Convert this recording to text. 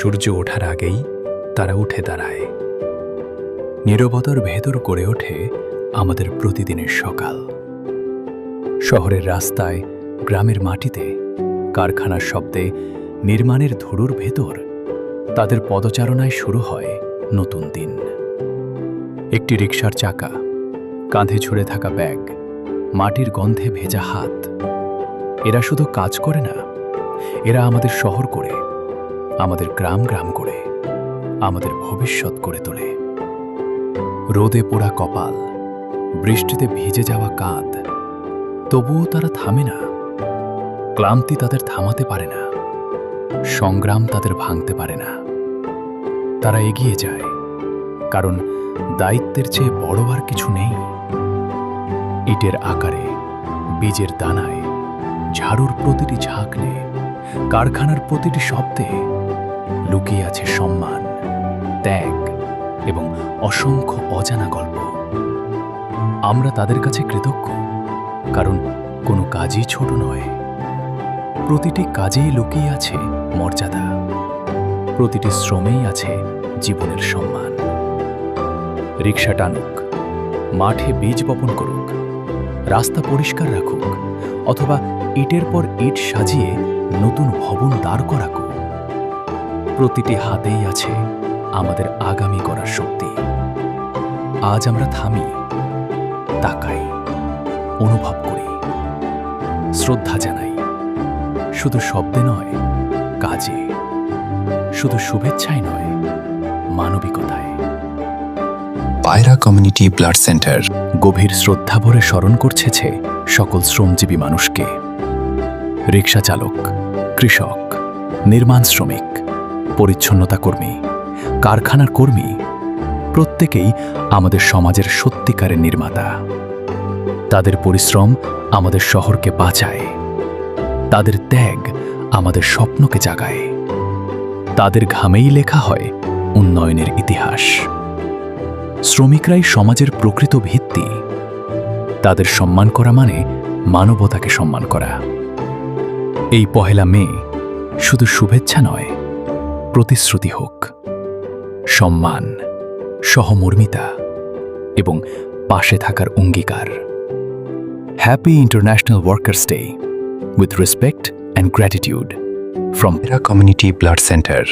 সূর্য ওঠার আগেই তারা উঠে দাঁড়ায়। নীরবতার ভেতর গড়ে ওঠে আমাদের প্রতিদিনের সকাল। শহরের রাস্তায়, গ্রামের মাটিতে, কারখানার শব্দে, নির্মাণের ধুলোর ভেতর তাদের পদচারণায় শুরু হয় নতুন দিন। একটি রিকশার চাকা, কাঁধে ঝুলে থাকা ব্যাগ, মাটির গন্ধে ভেজা হাত। এরা শুধু কাজ করে না, এরা আমাদের শহর করে, আমাদের গ্রাম করে, আমাদের ভবিষ্যৎ করে তোলে। রোদে পোড়া কপাল, বৃষ্টিতে ভিজে যাওয়া কাঁধ, তবুও তারা থামে না। ক্লান্তি তাদের থামাতে পারে না, সংগ্রাম তাদের ভাঙতে পারে না। তারা এগিয়ে যায়, কারণ দায়িত্বের চেয়ে বড় আর কিছু নেই। ইটের আকারে, বীজের দানায়, ঝাড়ুর প্রতিটি ঝাঁকনে, কারখানার প্রতিটি শব্দে লুকিয়ে আছে সম্মান, ত্যাগ এবং অসংখ্য অজানা গল্প। আমরা তাদের কাছে কৃতজ্ঞ, কারণ কোনো কাজই ছোট নয়। প্রতিটি কাজেই লুকিয়ে আছে মর্যাদা, প্রতিটি শ্রমেই আছে জীবনের সম্মান। রিকশা টানুক, মাঠে বীজ বপন করুক, রাস্তা পরিষ্কার রাখুক, অথবা ইটের পর ইট সাজিয়ে নতুন ভবন দাঁড় করাক, প্রতিটি হাতেই আছে আমাদের আগামী করার শক্তি। আজ আমরা থামি, তাকাই, অনুভব করি, শ্রদ্ধা জানাই, শুধু শব্দে নয়, কাজে, শুধু শুভেচ্ছাই নয়, মানবিকতায়। পায়রা কমিউনিটি ব্লাড সেন্টার গভীর শ্রদ্ধা ভরে স্মরণ করছে সকল শ্রমজীবী মানুষকে। রিকশা চালক, কৃষক, নির্মাণ শ্রমিক, পরিচ্ছন্নতা কর্মী, কারখানার কর্মী, প্রত্যেকেই আমাদের সমাজের সত্যিকারের নির্মাতা। তাদের পরিশ্রম আমাদের শহরকে বাঁচায়, তাদের ত্যাগ আমাদের স্বপ্নকে জাগায়, তাদের ঘামেই লেখা হয় উন্নয়নের ইতিহাস। শ্রমিকরাই সমাজের প্রকৃত ভিত্তি। তাদের সম্মান করা মানে মানবতাকে সম্মান করা। এই পহেলা মে শুধু শুভেচ্ছা নয়, প্রতিশ্রুতি হোক। সম্মান, সহমর্মিতা এবং পাশে থাকার অঙ্গীকার। Happy international workers day with respect and gratitude from পায়রা কমিউনিটি ব্লাড সেন্টার।